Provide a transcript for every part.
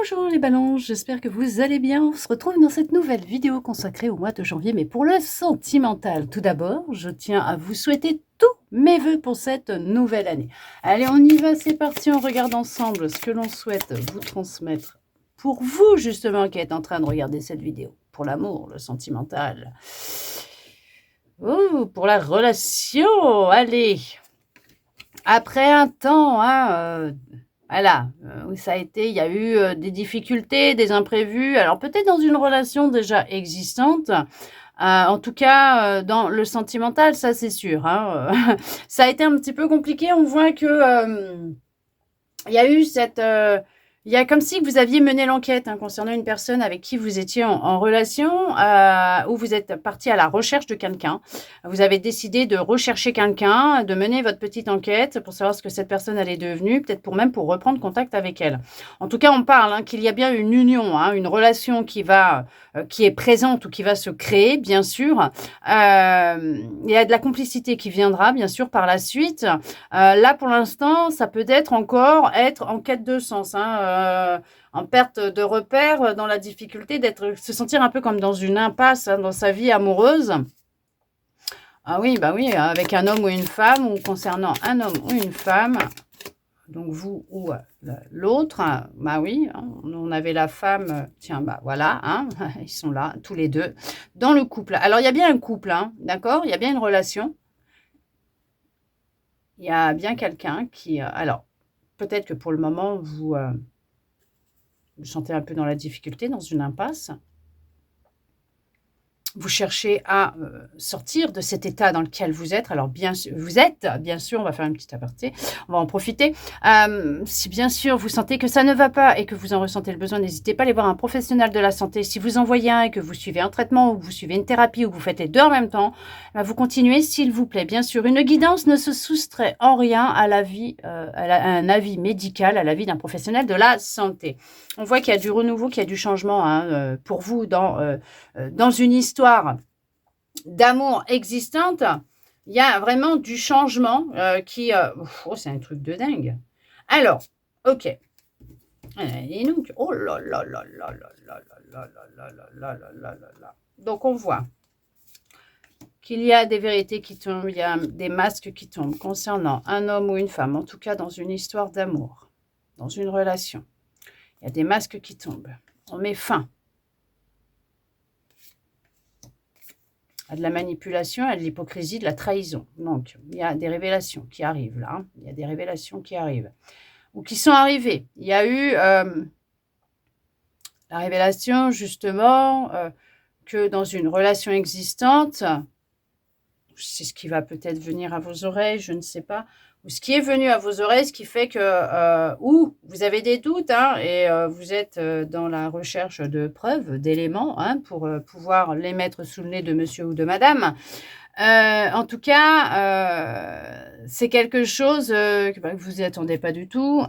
Bonjour les ballons, j'espère que vous allez bien. On se retrouve dans cette nouvelle vidéo consacrée au mois de janvier, mais pour le sentimental. Tout d'abord, je tiens à vous souhaiter tous mes vœux pour cette nouvelle année. Allez, on y va, c'est parti, on regarde ensemble ce que l'on souhaite vous transmettre pour vous, justement, qui êtes en train de regarder cette vidéo. Pour l'amour, le sentimental. Oh, pour la relation, allez. Après un temps, voilà, où ça a été, il y a eu des difficultés, des imprévus. Alors peut-être dans une relation déjà existante, en tout cas dans le sentimental, ça c'est sûr. Ça a été un petit peu compliqué. On voit que il y a eu il y a comme si vous aviez mené l'enquête concernant une personne avec qui vous étiez en relation, où vous êtes parti à la recherche de quelqu'un. Vous avez décidé de rechercher quelqu'un, de mener votre petite enquête pour savoir ce que cette personne elle est devenue, peut-être pour reprendre contact avec elle. En tout cas, on parle qu'il y a bien une union, une relation qui est présente ou qui va se créer, bien sûr. Il y a de la complicité qui viendra, bien sûr, par la suite. Là, pour l'instant, ça peut être en quête de sens, en perte de repère, dans la difficulté se sentir un peu comme dans une impasse dans sa vie amoureuse. Ah oui, bah oui, avec un homme ou une femme, ou concernant un homme ou une femme, donc vous ou l'autre, bah oui, on avait la femme, tiens, bah voilà, ils sont là, tous les deux, dans le couple. Alors, il y a bien un couple, d'accord? Il y a bien une relation. Il y a bien quelqu'un qui... alors, peut-être que pour le moment, vous vous sentez un peu dans la difficulté, dans une impasse. Vous cherchez à sortir de cet état dans lequel vous êtes. Alors, bien sûr, on va faire une petite aparté, on va en profiter. Si bien sûr, vous sentez que ça ne va pas et que vous en ressentez le besoin, n'hésitez pas à aller voir un professionnel de la santé. Si vous en voyez un et que vous suivez un traitement ou que vous suivez une thérapie ou que vous faites les deux en même temps, vous continuez, s'il vous plaît. Bien sûr, une guidance ne se soustrait en rien à un avis médical, à l'avis d'un professionnel de la santé. On voit qu'il y a du renouveau, qu'il y a du changement pour vous dans une histoire d'amour existante. Il y a vraiment du changement c'est un truc de dingue. Alors, ok. Et donc, oh là là là là là là là là là là là là là. Donc, on voit qu'il y a des vérités qui tombent, il y a des masques qui tombent concernant un homme ou une femme, en tout cas dans une histoire d'amour, dans une relation. Il y a des masques qui tombent. On met fin à de la manipulation, à de l'hypocrisie, de la trahison. Donc, il y a des révélations qui arrivent là. Il y a des révélations qui arrivent. Ou qui sont arrivées. Il y a eu la révélation, justement, que dans une relation existante, c'est ce qui va peut-être venir à vos oreilles, je ne sais pas, ou ce qui est venu à vos oreilles, ce qui fait que, ou vous avez des doutes, et vous êtes dans la recherche de preuves, d'éléments, pour pouvoir les mettre sous le nez de monsieur ou de madame. En tout cas, c'est quelque chose que vous n'y attendez pas du tout.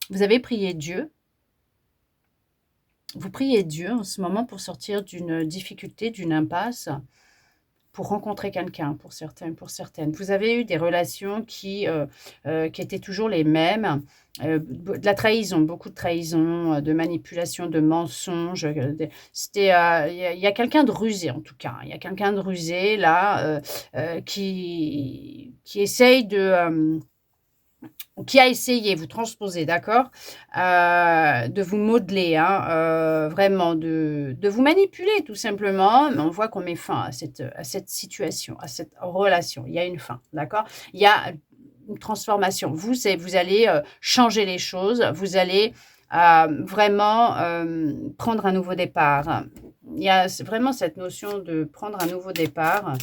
Vous avez prié Dieu. Vous priez Dieu en ce moment pour sortir d'une difficulté, d'une impasse, pour rencontrer quelqu'un, pour certains, pour certaines. Vous avez eu des relations qui étaient toujours les mêmes, de la trahison, beaucoup de trahison, de manipulation, de mensonges. Il y a quelqu'un de rusé, en tout cas. Il y a quelqu'un de rusé, là, qui essaye qui a essayé, vous transposez, d'accord, de vous modeler, vraiment, de vous manipuler, tout simplement. Mais on voit qu'on met fin à cette situation, à cette relation. Il y a une fin, d'accord? Il y a une transformation. Vous allez changer les choses. Vous allez vraiment prendre un nouveau départ. Il y a vraiment cette notion de prendre un nouveau départ.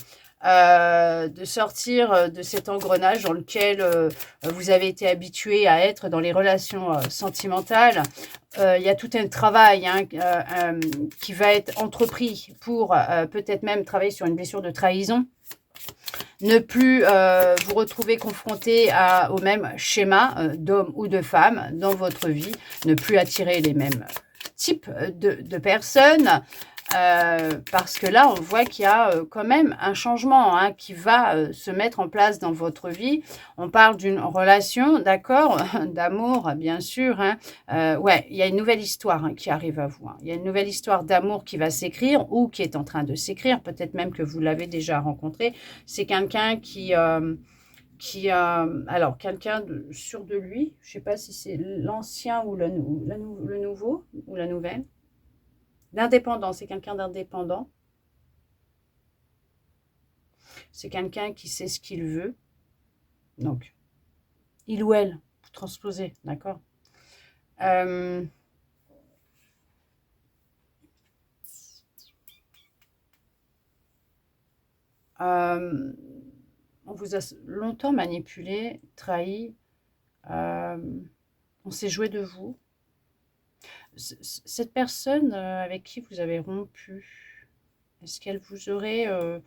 De sortir de cet engrenage dans lequel vous avez été habitué à être dans les relations sentimentales. Il y a tout un travail qui va être entrepris pour peut-être même travailler sur une blessure de trahison. Ne plus vous retrouver confronté au même schéma d'homme ou de femme dans votre vie. Ne plus attirer les mêmes types de personnes. Parce que là, on voit qu'il y a quand même un changement hein, qui va se mettre en place dans votre vie. On parle d'une relation, d'accord, d'amour, bien sûr. Hein. Ouais, il y a une nouvelle histoire hein, qui arrive à vous. Hein. Il y a une nouvelle histoire d'amour qui va s'écrire ou qui est en train de s'écrire. Peut-être même que vous l'avez déjà rencontré. C'est quelqu'un alors, quelqu'un sûr de lui. Je ne sais pas si c'est l'ancien ou le nouveau ou la nouvelle. L'indépendant, c'est quelqu'un d'indépendant. C'est quelqu'un qui sait ce qu'il veut. Donc, il ou elle, vous transposez, d'accord euh, euh, On vous a longtemps manipulé, trahi. euh, on s'est joué de vous. Cette personne avec qui vous avez rompu, est-ce qu'elle vous aurait euh,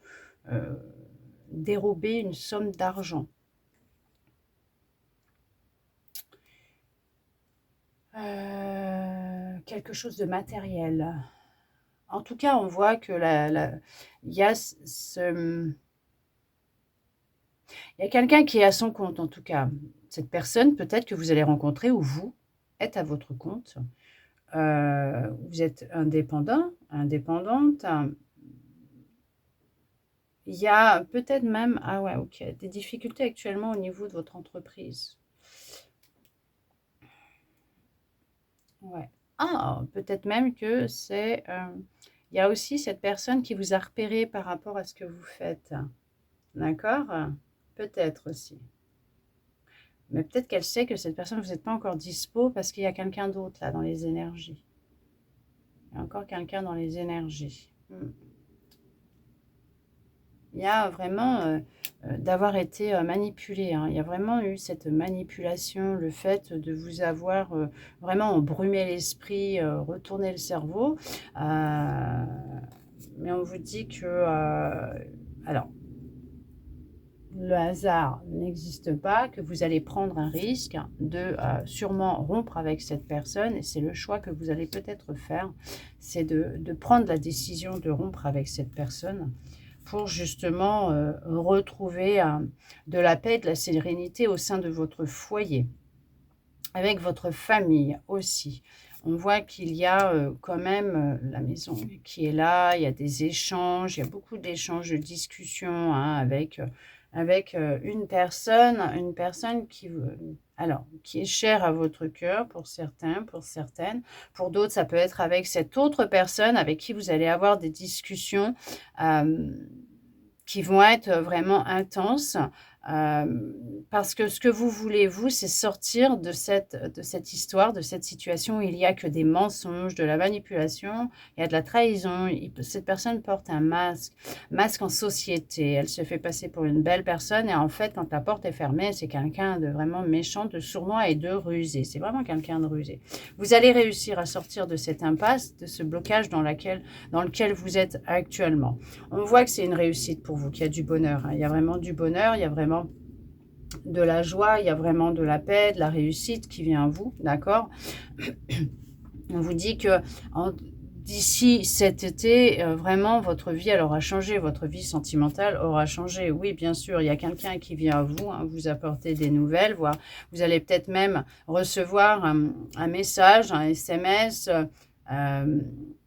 dérobé une somme d'argent quelque chose de matériel. En tout cas, on voit que il y a il y a quelqu'un qui est à son compte, en tout cas. Cette personne, peut-être que vous allez rencontrer, ou vous êtes à votre compte. Vous êtes indépendant, indépendante. Il y a peut-être même, ah ouais, ok, des difficultés actuellement au niveau de votre entreprise. Ouais. Ah, peut-être même que il y a aussi cette personne qui vous a repéré par rapport à ce que vous faites. D'accord? Peut-être aussi. Mais peut-être qu'elle sait que cette personne, vous n'êtes pas encore dispo parce qu'il y a quelqu'un d'autre là dans les énergies. Il y a encore quelqu'un dans les énergies. Il y a vraiment d'avoir été manipulé. Hein. Il y a vraiment eu cette manipulation, le fait de vous avoir vraiment embrumé l'esprit, retourné le cerveau. Mais on vous dit que... alors, le hasard n'existe pas, que vous allez prendre un risque de sûrement rompre avec cette personne, et c'est le choix que vous allez peut-être faire, c'est de prendre la décision de rompre avec cette personne pour justement retrouver de la paix, de la sérénité au sein de votre foyer, avec votre famille aussi. On voit qu'il y a quand même la maison qui est là, il y a des échanges, il y a beaucoup d'échanges, de discussions hein, avec une personne qui est chère à votre cœur pour certains, pour certaines. Pour d'autres, ça peut être avec cette autre personne avec qui vous allez avoir des discussions qui vont être vraiment intenses. Parce que ce que vous voulez, vous, c'est sortir de cette histoire, de cette situation où il n'y a que des mensonges, de la manipulation, il y a de la trahison. Cette personne porte un masque en société. Elle se fait passer pour une belle personne et en fait, quand la porte est fermée, c'est quelqu'un de vraiment méchant, de sournois et de rusé. C'est vraiment quelqu'un de rusé. Vous allez réussir à sortir de cette impasse, de ce blocage dans lequel vous êtes actuellement. On voit que c'est une réussite pour vous, qu'il y a du bonheur. Hein. Il y a vraiment du bonheur, il y a vraiment de la joie, il y a vraiment de la paix, de la réussite qui vient à vous, d'accord? On vous dit que d'ici cet été, vraiment, votre vie, elle aura changé, votre vie sentimentale aura changé. Oui, bien sûr, il y a quelqu'un qui vient à vous, hein, vous apporter des nouvelles, voire vous allez peut-être même recevoir un message, un SMS, un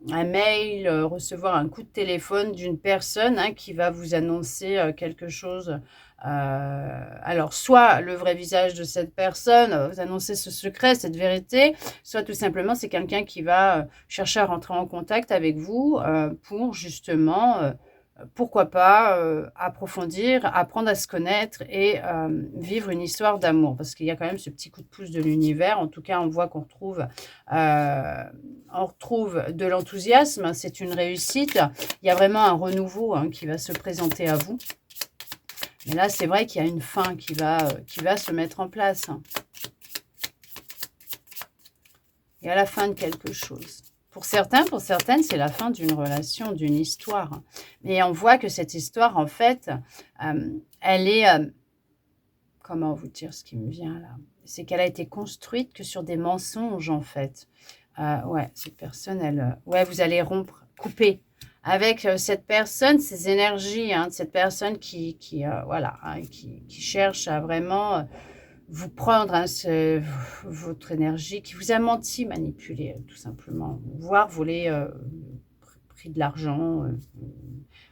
mail, recevoir un coup de téléphone d'une personne hein, qui va vous annoncer quelque chose. Alors, soit le vrai visage de cette personne, vous annoncer ce secret, cette vérité, soit tout simplement c'est quelqu'un qui va chercher à rentrer en contact avec vous pour justement, pourquoi pas, approfondir, apprendre à se connaître et vivre une histoire d'amour. Parce qu'il y a quand même ce petit coup de pouce de l'univers. En tout cas, on voit qu'on retrouve de l'enthousiasme. C'est une réussite. Il y a vraiment un renouveau hein, qui va se présenter à vous. Mais là, c'est vrai qu'il y a une fin qui va se mettre en place. Hein. Il y a la fin de quelque chose. Pour certains, pour certaines, c'est la fin d'une relation, d'une histoire. Mais on voit que cette histoire, en fait, elle est... comment vous dire ce qui me vient là? C'est qu'elle a été construite que sur des mensonges, en fait. Ouais, cette personne, ouais, vous allez rompre couper avec cette personne, ces énergies, hein, de cette personne voilà, hein, qui cherche à vraiment vous prendre hein, votre énergie, qui vous a menti, manipulé, tout simplement, voire volé, pris de l'argent,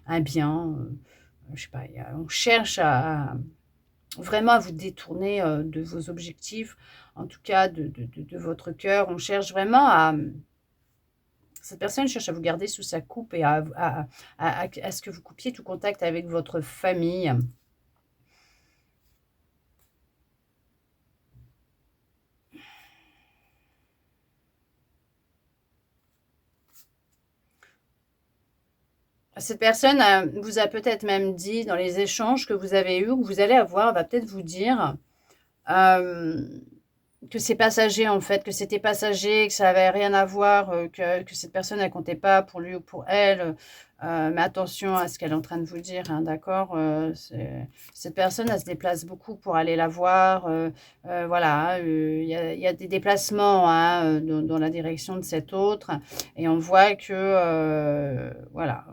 un bien, je sais pas, on cherche vraiment à vous détourner de vos objectifs, en tout cas de votre cœur. On cherche vraiment cette personne cherche à vous garder sous sa coupe et à ce que vous coupiez tout contact avec votre famille. Cette personne vous a peut-être même dit dans les échanges que vous avez eus, que vous allez avoir, va peut-être vous dire que c'est passager en fait, que c'était passager, que ça avait rien à voir, que cette personne elle comptait pas pour lui ou pour elle. Mais attention à ce qu'elle est en train de vous dire, hein, d'accord? Cette personne, elle se déplace beaucoup pour aller la voir. Voilà, il y a des déplacements hein, dans la direction de cet autre. Et on voit que, voilà,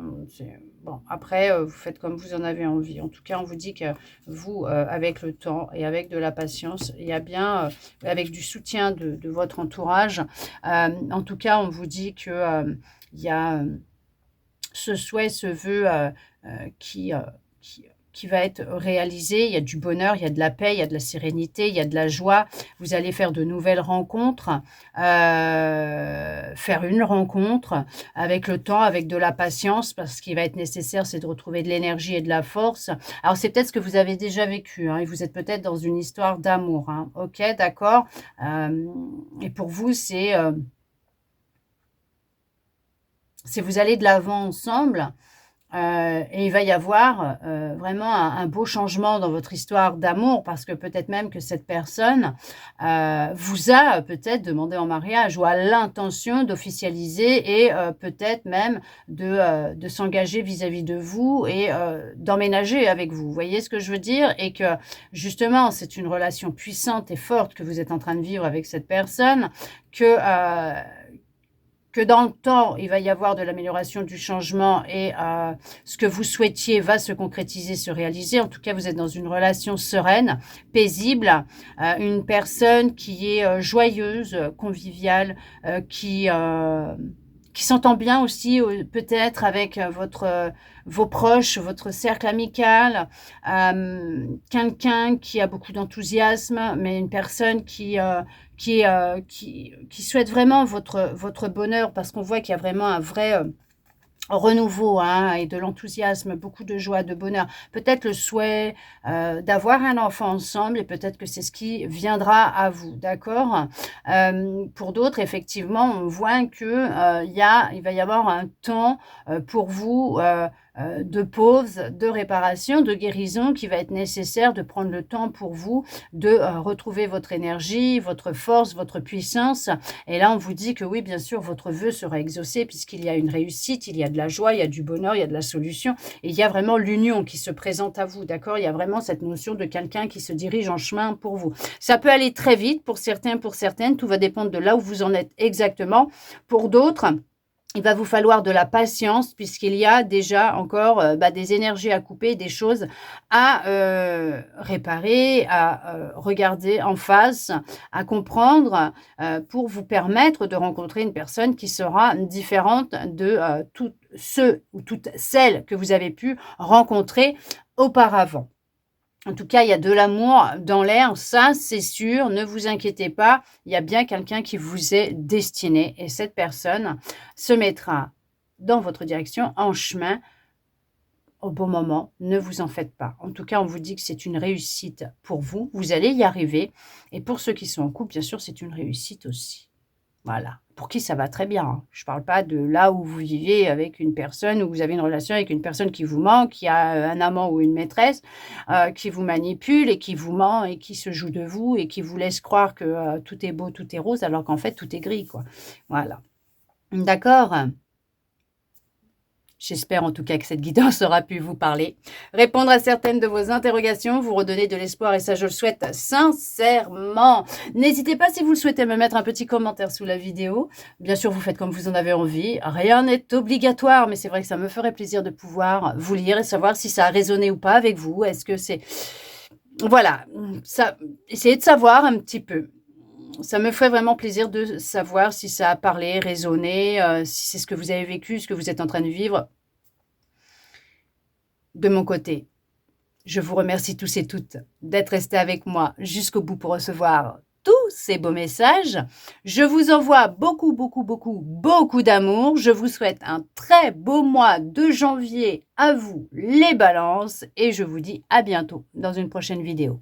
bon, après, vous faites comme vous en avez envie. En tout cas, on vous dit que vous, avec le temps et avec de la patience, il y a bien, avec du soutien de votre entourage, en tout cas, on vous dit que il y a ce souhait, ce vœu qui, qui va être réalisé. Il y a du bonheur, il y a de la paix, il y a de la sérénité, il y a de la joie. Vous allez faire de nouvelles rencontres, faire une rencontre avec le temps, avec de la patience, parce qu'il va être nécessaire, c'est de retrouver de l'énergie et de la force. Alors, c'est peut-être ce que vous avez déjà vécu, hein, et vous êtes peut-être dans une histoire d'amour. Hein. Ok, d'accord. Et pour vous, c'est vous allez de l'avant ensemble et il va y avoir vraiment un beau changement dans votre histoire d'amour parce que peut-être même que cette personne vous a peut-être demandé en mariage ou a l'intention d'officialiser et peut-être même de s'engager vis-à-vis de vous et d'emménager avec vous. Vous voyez ce que je veux dire? Et que justement, c'est une relation puissante et forte que vous êtes en train de vivre avec cette personne, que dans le temps, il va y avoir de l'amélioration, du changement et ce que vous souhaitiez va se concrétiser, se réaliser. En tout cas, vous êtes dans une relation sereine, paisible, une personne qui est joyeuse, conviviale, qui s'entend bien aussi peut-être avec vos proches, votre cercle amical, quelqu'un qui a beaucoup d'enthousiasme, mais une personne qui souhaite vraiment votre bonheur parce qu'on voit qu'il y a vraiment un vrai renouveau hein, et de l'enthousiasme, beaucoup de joie, de bonheur. Peut-être le souhait d'avoir un enfant ensemble et peut-être que c'est ce qui viendra à vous, d'accord? Pour d'autres, effectivement, on voit que il va y avoir un temps pour vous de pause, de réparation, de guérison qui va être nécessaire de prendre le temps pour vous de retrouver votre énergie, votre force, votre puissance. Et là, on vous dit que oui, bien sûr, votre vœu sera exaucé puisqu'il y a une réussite, il y a de la joie, il y a du bonheur, il y a de la solution. Et il y a vraiment l'union qui se présente à vous, d'accord? Il y a vraiment cette notion de quelqu'un qui se dirige en chemin pour vous. Ça peut aller très vite pour certains, pour certaines. Tout va dépendre de là où vous en êtes exactement. Pour d'autres, il va vous falloir de la patience puisqu'il y a déjà encore des énergies à couper, des choses à réparer, à regarder en face, à comprendre pour vous permettre de rencontrer une personne qui sera différente de tous ceux ou toutes celles que vous avez pu rencontrer auparavant. En tout cas, il y a de l'amour dans l'air, ça c'est sûr, ne vous inquiétez pas, il y a bien quelqu'un qui vous est destiné et cette personne se mettra dans votre direction, en chemin, au bon moment, ne vous en faites pas. En tout cas, on vous dit que c'est une réussite pour vous, vous allez y arriver et pour ceux qui sont en couple, bien sûr, c'est une réussite aussi. Voilà. Pour qui ça va très bien. Hein. Je ne parle pas de là où vous vivez avec une personne, où vous avez une relation avec une personne qui vous ment, qui a un amant ou une maîtresse, qui vous manipule et qui vous ment et qui se joue de vous et qui vous laisse croire que tout est beau, tout est rose, alors qu'en fait, tout est gris, quoi. Voilà. D'accord? J'espère en tout cas que cette guidance aura pu vous parler, répondre à certaines de vos interrogations, vous redonner de l'espoir et ça je le souhaite sincèrement. N'hésitez pas si vous le souhaitez me mettre un petit commentaire sous la vidéo. Bien sûr, vous faites comme vous en avez envie. Rien n'est obligatoire, mais c'est vrai que ça me ferait plaisir de pouvoir vous lire et savoir si ça a résonné ou pas avec vous. Est-ce que c'est... Voilà, ça, essayez de savoir un petit peu. Ça me ferait vraiment plaisir de savoir si ça a parlé, résonné, si c'est ce que vous avez vécu, ce que vous êtes en train de vivre. De mon côté, je vous remercie tous et toutes d'être restés avec moi jusqu'au bout pour recevoir tous ces beaux messages. Je vous envoie beaucoup, beaucoup, beaucoup, beaucoup d'amour. Je vous souhaite un très beau mois de janvier à vous, les balances. Et je vous dis à bientôt dans une prochaine vidéo.